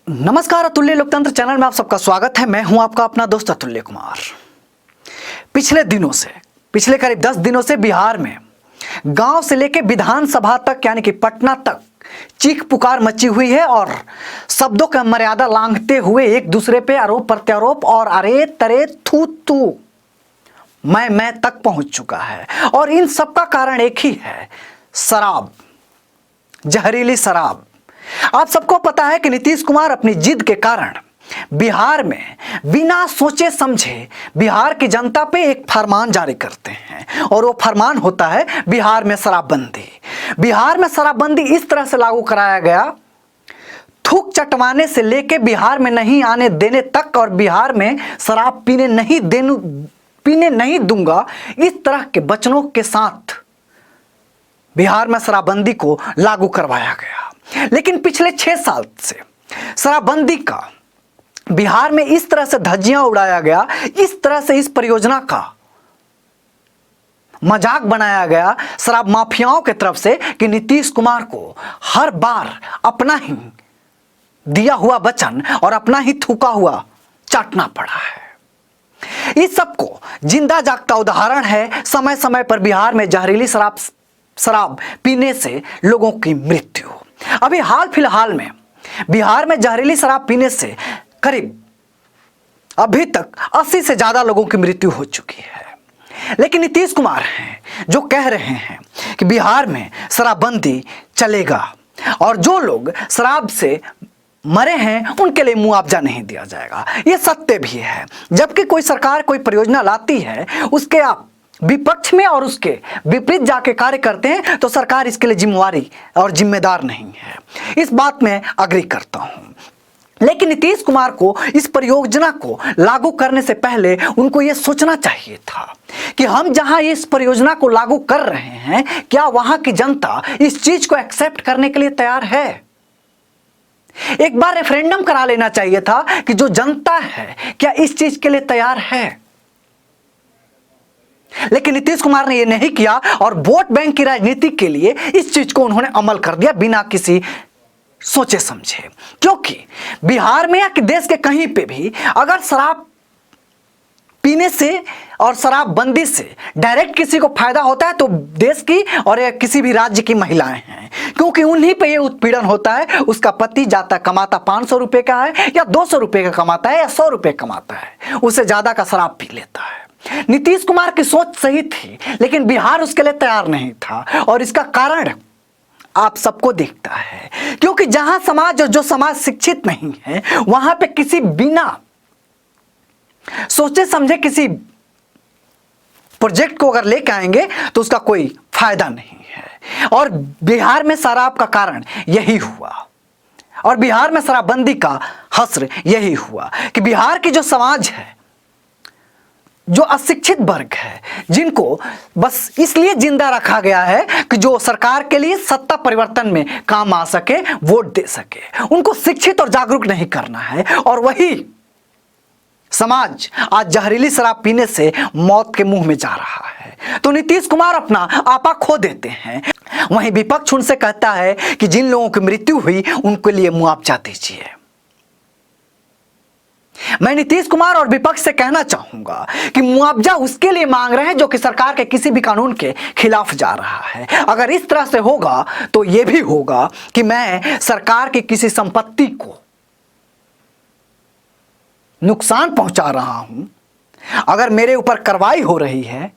नमस्कार, अतुल्य लोकतंत्र चैनल में आप सबका स्वागत है। मैं हूं आपका अपना दोस्त अतुल्य कुमार। पिछले करीब 10 दिनों से बिहार में गांव से लेकर विधानसभा तक यानी कि पटना तक चीख पुकार मची हुई है और शब्दों का मर्यादा लांघते हुए एक दूसरे पे आरोप प्रत्यारोप और अरे तरे थू थू मैं तक पहुंच चुका है। और इन सब का कारण एक ही है, शराब, जहरीली शराब। आप सबको पता है कि नीतीश कुमार अपनी जिद के कारण बिहार में बिना सोचे समझे बिहार की जनता पे एक फरमान जारी करते हैं और वो फरमान होता है बिहार में शराबबंदी। बिहार में शराबबंदी इस तरह से लागू कराया गया, थूक चटवाने से लेके बिहार में नहीं आने देने तक और बिहार में शराब पीने नहीं दूंगा, इस तरह के वचनों के साथ बिहार में शराबबंदी को लागू करवाया गया। लेकिन पिछले 6 साल से शराबबंदी का बिहार में इस तरह से धज्जियां उड़ाया गया, इस तरह से इस परियोजना का मजाक बनाया गया शराब माफियाओं की तरफ से कि नीतीश कुमार को हर बार अपना ही दिया हुआ वचन और अपना ही थूका हुआ चाटना पड़ा है। इस सबको जिंदा जागता उदाहरण है समय समय पर बिहार में जहरीली शराब पीने से लोगों की मृत्यु। अभी हाल फिलहाल में बिहार में जहरीली शराब पीने से करीब अभी तक 80 से ज्यादा लोगों की मृत्यु हो चुकी है। लेकिन नीतीश कुमार हैं जो कह रहे हैं कि बिहार में शराबबंदी चलेगा और जो लोग शराब से मरे हैं उनके लिए मुआवजा नहीं दिया जाएगा। यह सत्य भी है। जबकि कोई सरकार कोई परियोजना लाती है, उसके आप विपक्ष में और उसके विपरीत जाके कार्य करते हैं तो सरकार इसके लिए जिम्मेवारी और जिम्मेदार नहीं है। इस बात में अग्री करता हूं। लेकिन नीतीश कुमार को इस परियोजना को लागू करने से पहले उनको यह सोचना चाहिए था कि हम जहां इस परियोजना को लागू कर रहे हैं, क्या वहां की जनता इस चीज को एक्सेप्ट करने के लिए तैयार है। एक बार रेफरेंडम करा लेना चाहिए था कि जो जनता है क्या इस चीज के लिए तैयार है। लेकिन नीतीश कुमार ने यह नहीं किया और वोट बैंक की राजनीति के लिए इस चीज को उन्होंने अमल कर दिया बिना किसी सोचे समझे। क्योंकि बिहार में या कि देश के कहीं पे भी अगर शराब पीने से और शराबबंदी से डायरेक्ट किसी को फायदा होता है तो देश की और किसी भी राज्य की महिलाएं हैं, क्योंकि उन्हीं पे ये उत्पीड़न होता है। उसका पति जाता कमाता 500 रुपए का है या 200 रुपए का कमाता है या 100 रुपए कमाता है, उससे ज्यादा का शराब पी लेता है। नीतीश कुमार की सोच सही थी लेकिन बिहार उसके लिए तैयार नहीं था और इसका कारण आप सबको दिखता है। क्योंकि जहां समाज और जो समाज शिक्षित नहीं है वहां पे किसी बिना सोचे समझे किसी प्रोजेक्ट को अगर लेके आएंगे तो उसका कोई फायदा नहीं है। और बिहार में शराब का कारण यही हुआ और बिहार में शराबबंदी का हश्र यही हुआ कि बिहार की जो समाज है, जो अशिक्षित वर्ग है, जिनको बस इसलिए जिंदा रखा गया है कि जो सरकार के लिए सत्ता परिवर्तन में काम आ सके, वोट दे सके, उनको शिक्षित और जागरूक नहीं करना है। और वही समाज आज जहरीली शराब पीने से मौत के मुंह में जा रहा है। तो नीतीश कुमार अपना आपा खो देते हैं। वहीं विपक्ष उनसे कहता है कि जिन लोगों की मृत्यु हुई उनके लिए मुआवजा दीजिए। मैं नीतीश कुमार और विपक्ष से कहना चाहूंगा कि मुआवजा उसके लिए मांग रहे हैं जो कि सरकार के किसी भी कानून के खिलाफ जा रहा है। अगर इस तरह से होगा तो यह भी होगा कि मैं सरकार की किसी संपत्ति को नुकसान पहुंचा रहा हूं, अगर मेरे ऊपर कार्रवाई हो रही है,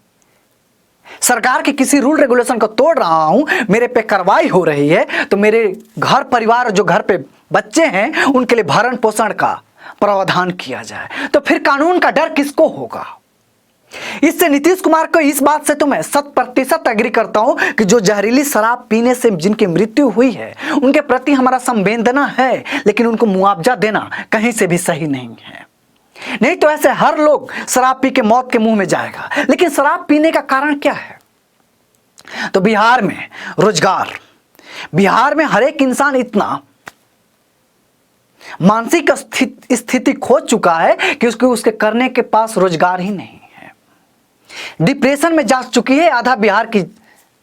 सरकार के किसी रूल रेगुलेशन को तोड़ रहा हूं, मेरे पे कार्रवाई हो रही है, तो मेरे घर परिवार जो घर पे बच्चे हैं उनके लिए भरण पोषण का प्रावधान किया जाए। तो फिर कानून का डर किसको होगा। इससे नीतीश कुमार को इस बात से तो मैं 100% एग्री करता हूं कि जो जहरीली शराब पीने से जिनकी मृत्यु हुई है उनके प्रति हमारा संवेदना है, लेकिन उनको मुआवजा देना कहीं से भी सही नहीं है। नहीं तो ऐसे हर लोग शराब पी के मौत के मुंह में जाएगा। लेकिन शराब पीने का कारण क्या है। तो बिहार में रोजगार, बिहार में हर एक इंसान इतना मानसिक स्थिति खो चुका है कि उसके करने के पास रोजगार ही नहीं है। डिप्रेशन में जा चुकी है आधा बिहार की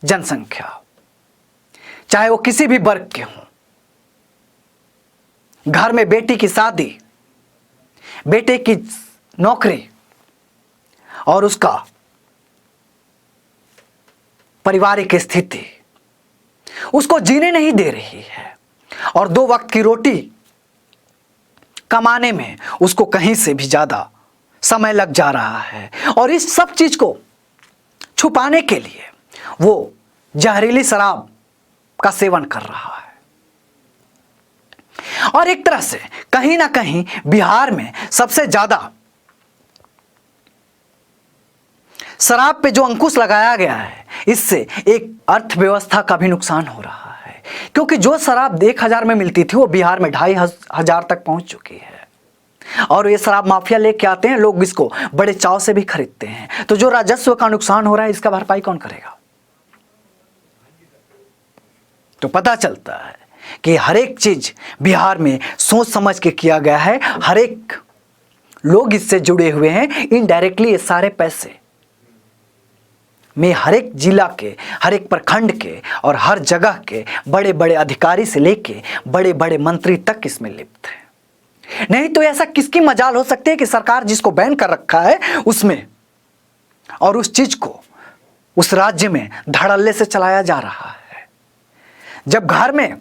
जनसंख्या, चाहे वो किसी भी वर्ग के हों। घर में बेटी की शादी, बेटे की नौकरी और उसका पारिवारिक स्थिति उसको जीने नहीं दे रही है, और 2 वक्त की रोटी कमाने में उसको कहीं से भी ज्यादा समय लग जा रहा है, और इस सब चीज को छुपाने के लिए वो जहरीली शराब का सेवन कर रहा है। और एक तरह से कहीं ना कहीं बिहार में सबसे ज्यादा शराब पे जो अंकुश लगाया गया है, इससे एक अर्थव्यवस्था का भी नुकसान हो रहा है, क्योंकि जो शराब 1000 में मिलती थी वो बिहार में 2500 तक पहुंच चुकी है, और ये शराब माफिया लेके आते हैं, लोग इसको बड़े चाव से भी खरीदते हैं। तो जो राजस्व का नुकसान हो रहा है, इसका भरपाई कौन करेगा? तो पता चलता है कि हर एक चीज बिहार में सोच समझ के किया गया है, हर एक लोग इससे जुड़े हुए हैं इनडायरेक्टली। ये सारे पैसे में हर एक जिला के, हर एक प्रखंड के और हर जगह के बड़े बड़े अधिकारी से लेके बड़े बड़े मंत्री तक इसमें लिप्त हैं। नहीं तो ऐसा किसकी मजाल हो सकती है कि सरकार जिसको बैन कर रखा है उसमें और उस चीज को उस राज्य में धड़ल्ले से चलाया जा रहा है। जब घर में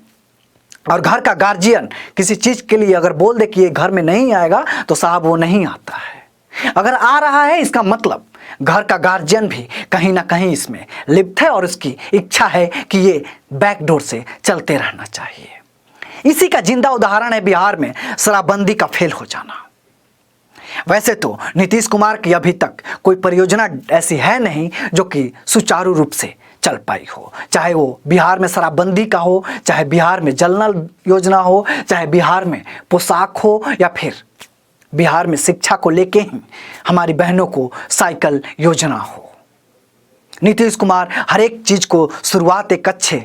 और घर का गार्जियन किसी चीज के लिए अगर बोल दे कि ये घर में नहीं आएगा, तो साहब वो नहीं आता है। अगर आ रहा है, इसका मतलब घर का गार्जियन भी कहीं ना कहीं इसमें लिप्त है और उसकी इच्छा है कि ये बैकडोर से चलते रहना चाहिए। इसी का जिंदा उदाहरण है बिहार में शराबबंदी का फेल हो जाना। वैसे तो नीतीश कुमार की अभी तक कोई परियोजना ऐसी है नहीं जो कि सुचारू रूप से चल पाई हो, चाहे वो बिहार में शराबबंदी का हो, चाहे बिहार में जल नल योजना हो, चाहे बिहार में पोशाक हो, या फिर बिहार में शिक्षा को लेके ही हमारी बहनों को साइकिल योजना हो। नीतीश कुमार हर एक चीज को शुरुआत एक अच्छे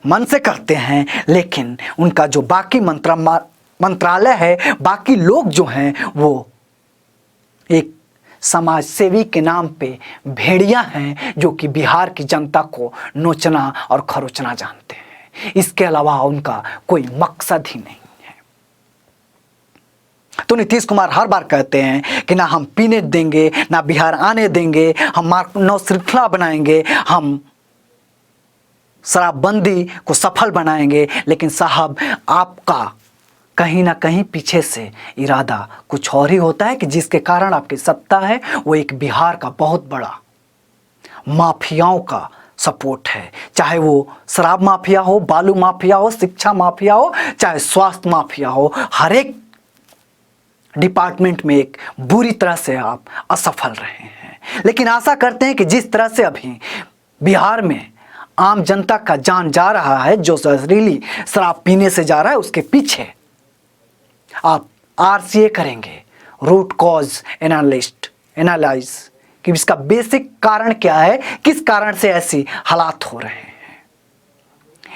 मन से करते हैं, लेकिन उनका जो बाकी मंत्रालय है, बाकी लोग जो हैं, वो एक समाज सेवी के नाम पे भेड़िया हैं जो कि बिहार की जनता को नोचना और खरोचना जानते हैं। इसके अलावा उनका कोई मकसद ही नहीं है। तो नीतीश कुमार हर बार कहते हैं कि ना हम पीने देंगे, ना बिहार आने देंगे, हम नौ श्रृंखला बनाएंगे, हम शराबबंदी को सफल बनाएंगे। लेकिन साहब, आपका कहीं ना कहीं पीछे से इरादा कुछ और ही होता है कि जिसके कारण आपकी सत्ता है वो एक बिहार का बहुत बड़ा माफियाओं का सपोर्ट है। चाहे वो शराब माफिया हो, बालू माफिया हो, शिक्षा माफिया हो, चाहे स्वास्थ्य माफिया हो, हर एक डिपार्टमेंट में एक बुरी तरह से आप असफल रहे हैं। लेकिन आशा करते हैं कि जिस तरह से अभी बिहार में आम जनता का जान जा रहा है, जो जहरीली शराब पीने से जा रहा है, उसके पीछे आप आरसीए करेंगे, रूट कॉज एनालाइज कि इसका बेसिक कारण क्या है, किस कारण से ऐसी हालात हो रहे हैं।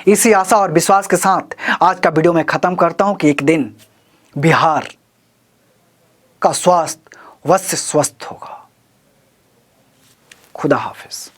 इसी आशा और विश्वास के साथ आज का वीडियो मैं खत्म करता हूं कि एक दिन बिहार का स्वास्थ्य अवश्य स्वस्थ होगा। खुदा हाफिज।